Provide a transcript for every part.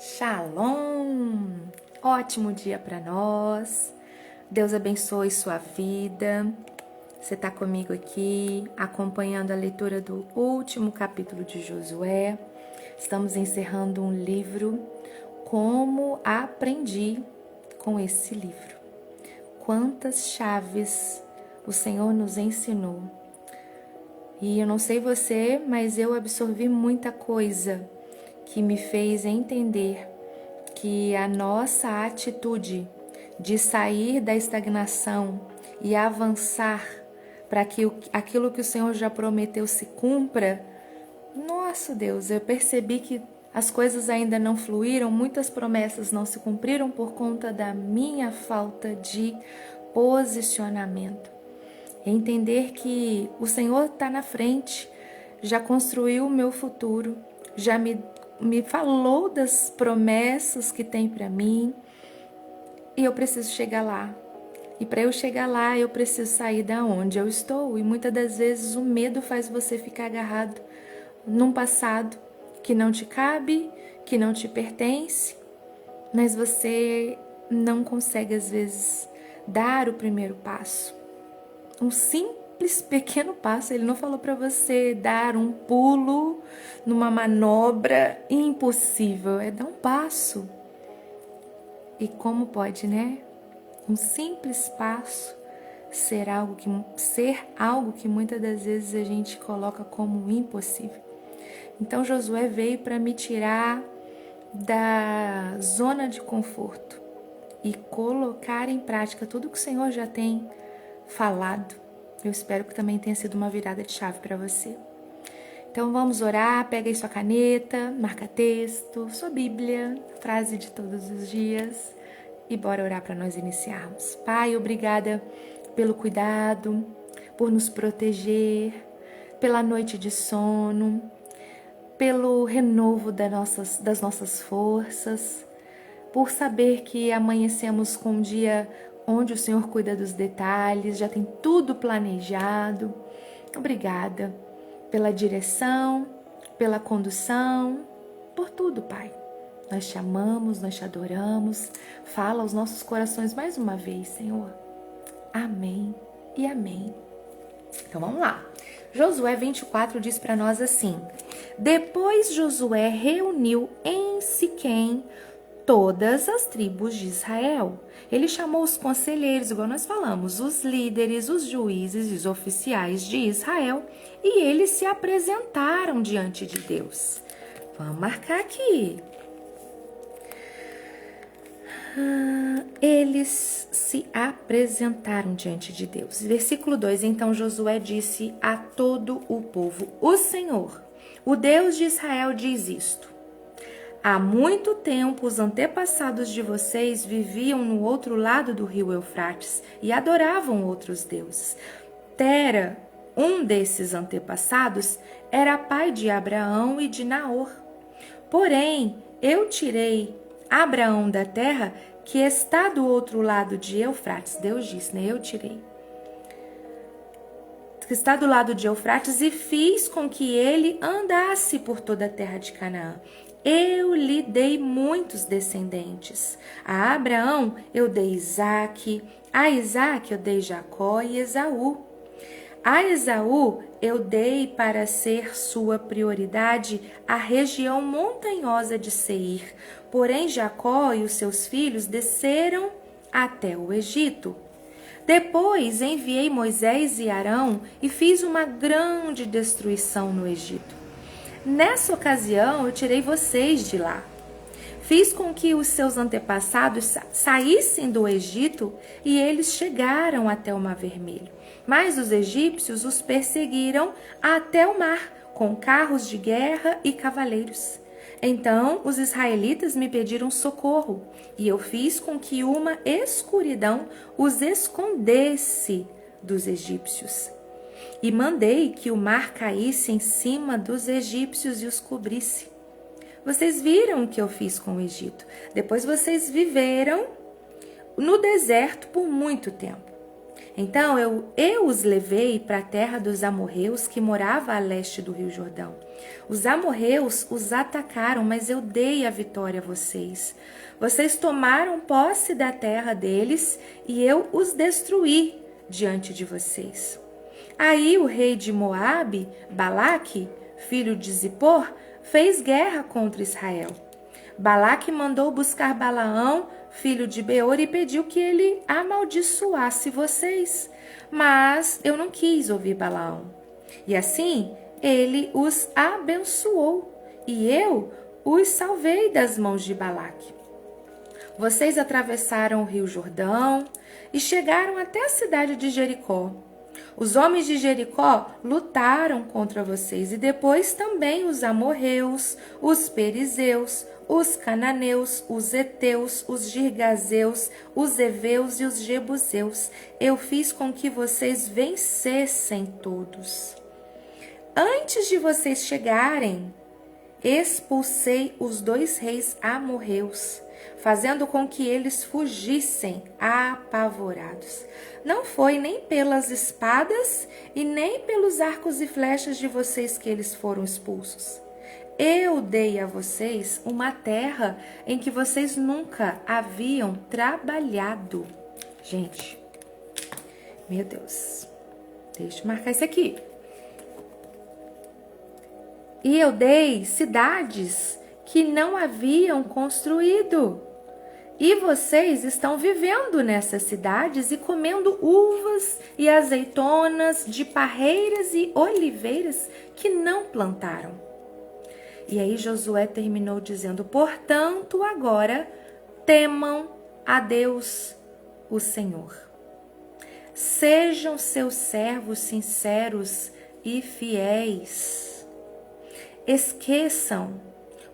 Shalom! Ótimo dia para nós. Deus abençoe sua vida. Você está comigo aqui, acompanhando a leitura do último capítulo de Josué. Estamos encerrando um livro. Como aprendi com esse livro? Quantas chaves o Senhor nos ensinou. E eu não sei você, mas eu absorvi muita coisa que me fez entender que a nossa atitude de sair da estagnação e avançar para que aquilo que o Senhor já prometeu se cumpra, nossa Deus, eu percebi que as coisas ainda não fluíram, muitas promessas não se cumpriram por conta da minha falta de posicionamento. Entender que o Senhor está na frente, já construiu o meu futuro, já me falou das promessas que tem para mim e eu preciso chegar lá. E para eu chegar lá, eu preciso sair da onde eu estou. E muitas das vezes o medo faz você ficar agarrado num passado que não te cabe, que não te pertence, mas você não consegue às vezes dar o primeiro passo. Um simples pequeno passo, ele não falou para você dar um pulo numa manobra impossível, é dar um passo. E como pode, né? Um simples passo ser algo que muitas das vezes a gente coloca como impossível. Então Josué veio para me tirar da zona de conforto e colocar em prática tudo que o Senhor já tem falado. Eu espero que também tenha sido uma virada de chave para você. Então vamos orar, pega aí sua caneta, marca texto, sua Bíblia, frase de todos os dias e bora orar para nós iniciarmos. Pai, obrigada pelo cuidado, por nos proteger, pela noite de sono, pelo renovo das nossas forças, por saber que amanhecemos com um dia onde o Senhor cuida dos detalhes, já tem tudo planejado. Obrigada pela direção, pela condução, por tudo, Pai. Nós te amamos, nós te adoramos. Fala aos nossos corações mais uma vez, Senhor. Amém e amém. Então vamos lá. Josué 24 diz para nós assim: Depois Josué reuniu em Siquém todas as tribos de Israel. Ele chamou os conselheiros, igual nós falamos, os líderes, os juízes e os oficiais de Israel, e eles se apresentaram diante de Deus. Vamos marcar aqui. Eles se apresentaram diante de Deus. Versículo 2: Então Josué disse a todo o povo: O Senhor, o Deus de Israel, diz isto: Há muito tempo os antepassados de vocês viviam no outro lado do rio Eufrates e adoravam outros deuses. Tera, um desses antepassados, era pai de Abraão e de Naor. Porém, eu tirei Abraão da terra que está do outro lado de Eufrates. Deus disse, né? Eu tirei. Que está do lado de Eufrates e fiz com que ele andasse por toda a terra de Canaã. Eu lhe dei muitos descendentes. A Abraão eu dei Isaque, a Isaque eu dei Jacó e Esaú. A Esaú eu dei para ser sua prioridade a região montanhosa de Seir. Porém Jacó e os seus filhos desceram até o Egito. Depois enviei Moisés e Arão e fiz uma grande destruição no Egito. Nessa ocasião eu tirei vocês de lá. Fiz com que os seus antepassados saíssem do Egito e eles chegaram até o Mar Vermelho. Mas os egípcios os perseguiram até o mar, com carros de guerra e cavaleiros. Então os israelitas me pediram socorro, e eu fiz com que uma escuridão os escondesse dos egípcios. E mandei que o mar caísse em cima dos egípcios e os cobrisse. Vocês viram o que eu fiz com o Egito. Depois vocês viveram no deserto por muito tempo. Então eu os levei para a terra dos amorreus que morava a leste do rio Jordão. Os amorreus os atacaram, mas eu dei a vitória a vocês. Vocês tomaram posse da terra deles e eu os destruí diante de vocês. Aí o rei de Moabe, Balaque, filho de Zippor, fez guerra contra Israel. Balaque mandou buscar Balaão, filho de Beor, e pediu que ele amaldiçoasse vocês. Mas eu não quis ouvir Balaão. E assim ele os abençoou, e eu os salvei das mãos de Balaque. Vocês atravessaram o rio Jordão e chegaram até a cidade de Jericó. Os homens de Jericó lutaram contra vocês, e depois também os amorreus, os perizeus, os cananeus, os heteus, os girgazeus, os heveus e os jebuseus. Eu fiz com que vocês vencessem todos. Antes de vocês chegarem, expulsei os 2 reis amorreus, fazendo com que eles fugissem apavorados. Não foi nem pelas espadas e nem pelos arcos e flechas de vocês que eles foram expulsos. Eu dei a vocês uma terra em que vocês nunca haviam trabalhado. Gente, meu Deus, deixa eu marcar isso aqui. E eu dei cidades que não haviam construído. E vocês estão vivendo nessas cidades e comendo uvas e azeitonas de parreiras e oliveiras que não plantaram. E aí Josué terminou dizendo: portanto, agora temam a Deus, o Senhor. Sejam seus servos sinceros e fiéis. Esqueçam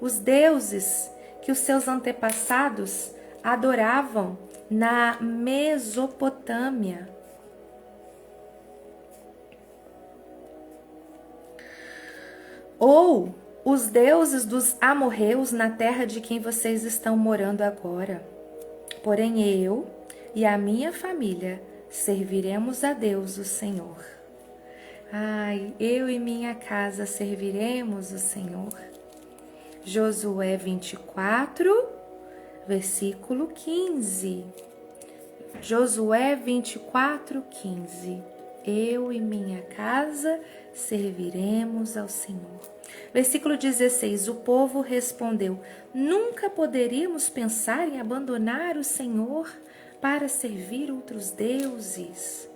os deuses que os seus antepassados adoravam na Mesopotâmia. Ou os deuses dos amorreus na terra de quem vocês estão morando agora. Porém eu e a minha família serviremos a Deus, o Senhor. Ai, eu e minha casa serviremos o Senhor. Josué 24, versículo 15. Josué 24, 15. Eu e minha casa serviremos ao Senhor. Versículo 16. O povo respondeu: nunca poderíamos pensar em abandonar o Senhor para servir outros deuses.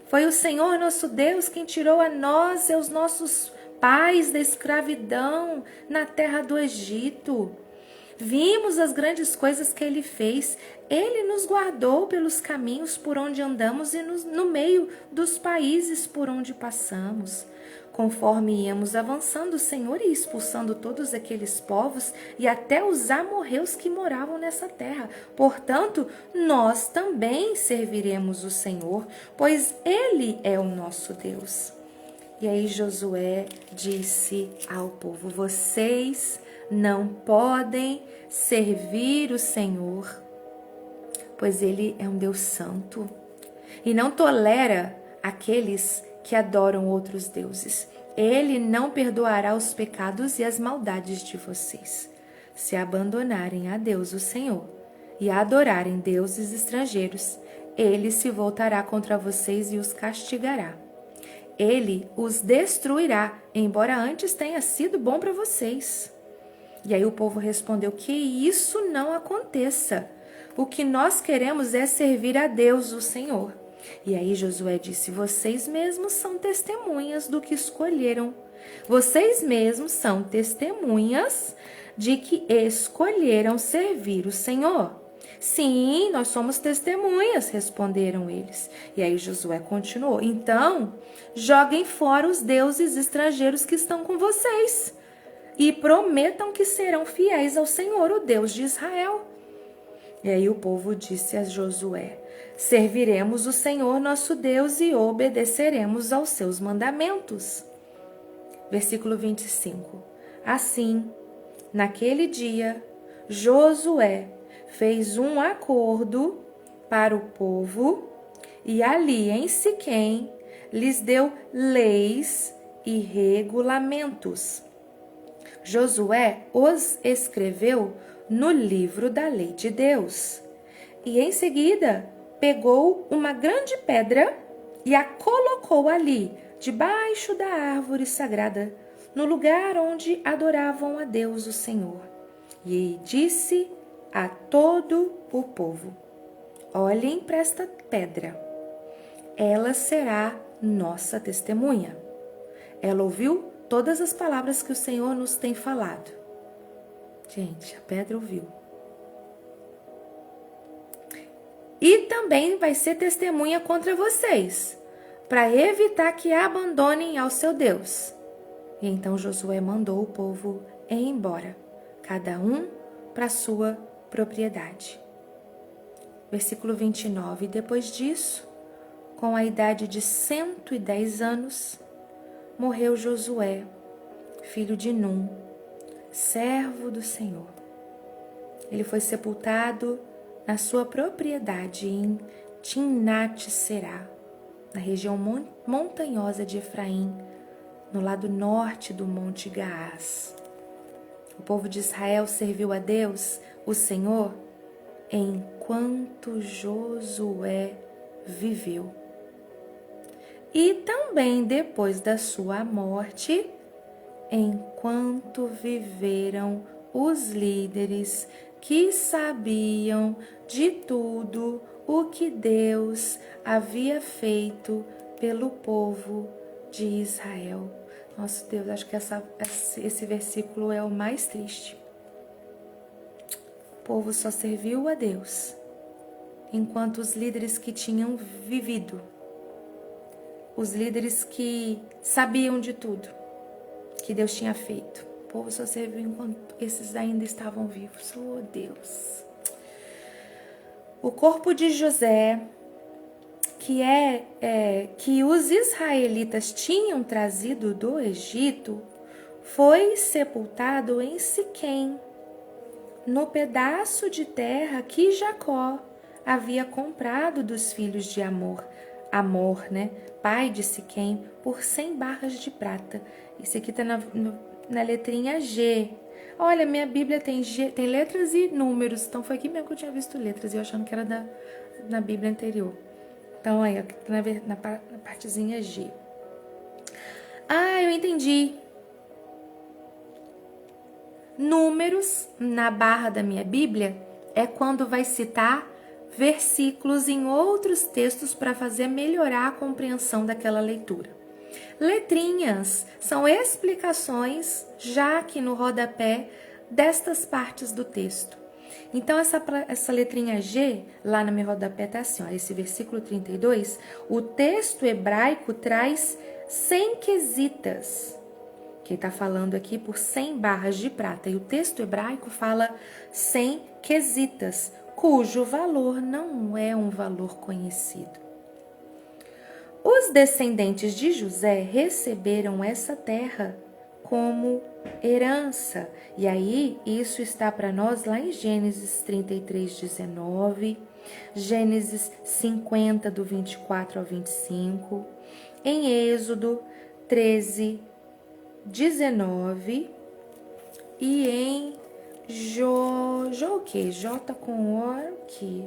Foi o Senhor nosso Deus quem tirou a nós e aos nossos pais da escravidão na terra do Egito. Vimos as grandes coisas que Ele fez. Ele nos guardou pelos caminhos por onde andamos e no meio dos países por onde passamos. Conforme íamos avançando, o Senhor ia expulsando todos aqueles povos e até os amorreus que moravam nessa terra. Portanto, nós também serviremos o Senhor, pois Ele é o nosso Deus. E aí Josué disse ao povo: vocês não podem servir o Senhor, pois Ele é um Deus santo e não tolera aqueles que adoram outros deuses. Ele não perdoará os pecados e as maldades de vocês, se abandonarem a Deus, o Senhor, e adorarem deuses estrangeiros. Ele se voltará contra vocês e os castigará. Ele os destruirá, embora antes tenha sido bom para vocês. E aí o povo respondeu: que isso não aconteça. O que nós queremos é servir a Deus, o Senhor. E aí Josué disse: vocês mesmos são testemunhas do que escolheram. Vocês mesmos são testemunhas de que escolheram servir o Senhor. Sim, nós somos testemunhas, responderam eles. E aí Josué continuou: então, joguem fora os deuses estrangeiros que estão com vocês e prometam que serão fiéis ao Senhor, o Deus de Israel. E aí o povo disse a Josué: serviremos o Senhor nosso Deus e obedeceremos aos seus mandamentos. Versículo 25. Assim, naquele dia, Josué fez um acordo para o povo e ali em Siquém lhes deu leis e regulamentos. Josué os escreveu no livro da lei de Deus. E em seguida pegou uma grande pedra e a colocou ali, debaixo da árvore sagrada, no lugar onde adoravam a Deus o Senhor. E disse a todo o povo: olhem para esta pedra, ela será nossa testemunha. Ela ouviu todas as palavras que o Senhor nos tem falado. Gente, a pedra ouviu. E também vai ser testemunha contra vocês, para evitar que abandonem ao seu Deus. E então Josué mandou o povo ir embora, cada um para sua propriedade. Versículo 29. Depois disso, com a idade de 110 anos, morreu Josué, filho de Num, servo do Senhor. Ele foi sepultado na sua propriedade em Timnat-Será, na região montanhosa de Efraim, no lado norte do Monte Gaás. O povo de Israel serviu a Deus, o Senhor, enquanto Josué viveu. E também depois da sua morte, enquanto viveram os líderes que sabiam de tudo o que Deus havia feito pelo povo de Israel. Nossa Deus, acho que esse versículo é o mais triste. O povo só serviu a Deus, enquanto os líderes que tinham vivido, os líderes que sabiam de tudo que Deus tinha feito, o povo só serviu enquanto esses ainda estavam vivos. Oh Deus! O corpo de José, que os israelitas tinham trazido do Egito, foi sepultado em Siquém, no pedaço de terra que Jacó havia comprado dos filhos de Amor, pai de Siquém, por 100 barras de prata. Isso aqui está na letrinha G. Olha, minha Bíblia tem letras e números, então foi aqui mesmo que eu tinha visto letras, e eu achando que era na Bíblia anterior. Então, aí, na partezinha G. Ah, eu entendi. Números, na barra da minha Bíblia, é quando vai citar versículos em outros textos para fazer melhorar a compreensão daquela leitura. Letrinhas são explicações, já aqui no rodapé, destas partes do texto. Então, essa letrinha G, lá no meu rodapé, tá assim, ó, esse versículo 32, o texto hebraico traz 100 quesitas, que está falando aqui por 100 barras de prata, e o texto hebraico fala 100 quesitas, cujo valor não é um valor conhecido. Os descendentes de José receberam essa terra como herança. E aí, isso está para nós lá em Gênesis 33, 19, Gênesis 50, do 24 ao 25, em Êxodo 13, 19 e em o quê? J com O, o quê?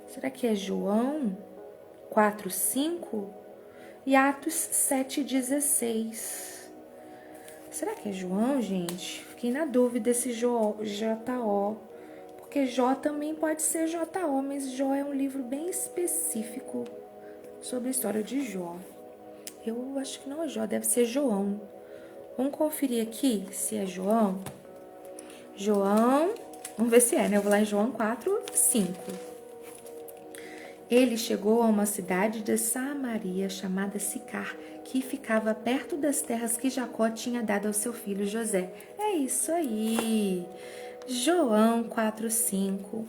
Será que é João 4, 5? E Atos 7, 16. Será que é João, gente? Fiquei na dúvida se J-O, porque Jó também pode ser J-O, mas Jó é um livro bem específico sobre a história de Jó. Eu acho que não é Jó, deve ser João. Vamos conferir aqui se é João. João, vamos ver se é, né? Eu vou lá em João 4, 5. Ele chegou a uma cidade de Samaria chamada Sicar, que ficava perto das terras que Jacó tinha dado ao seu filho José. É isso aí. João 4, 5.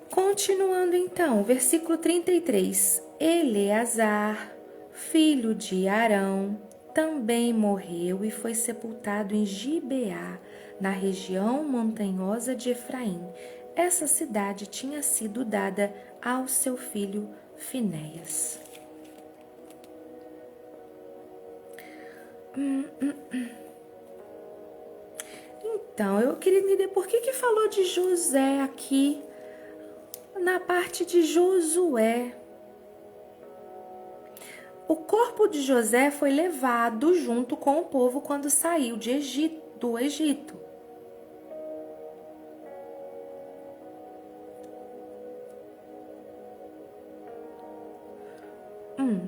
Continuando então, versículo 33. Eleazar, filho de Arão, também morreu e foi sepultado em Gibeá, na região montanhosa de Efraim. essa cidade tinha sido dada ao seu filho Finéias. Então, eu queria entender por que falou de José aqui, na parte de Josué. O corpo de José foi levado junto com o povo quando saiu do Egito.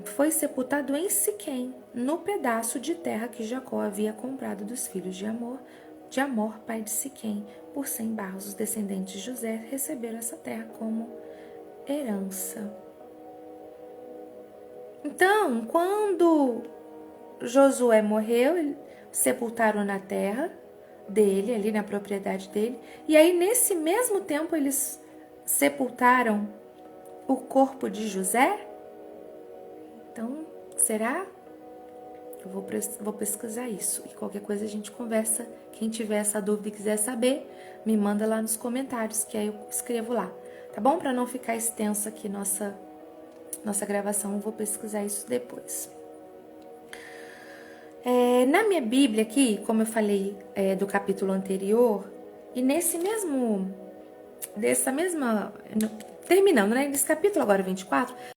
Foi sepultado em Siquém, no pedaço de terra que Jacó havia comprado dos filhos de Amor, pai de Siquém, por 100 barros. Os descendentes de José receberam essa terra como herança. Então, quando Josué morreu, eles sepultaram na terra dele, ali na propriedade dele, e aí nesse mesmo tempo eles sepultaram o corpo de José. Então, será? Eu vou pesquisar isso. E qualquer coisa a gente conversa. Quem tiver essa dúvida e quiser saber, me manda lá nos comentários, que aí eu escrevo lá. Tá bom? Para não ficar extensa aqui nossa gravação, eu vou pesquisar isso depois. Na minha Bíblia aqui, como eu falei do capítulo anterior, e terminando, né? Nesse capítulo agora, 24,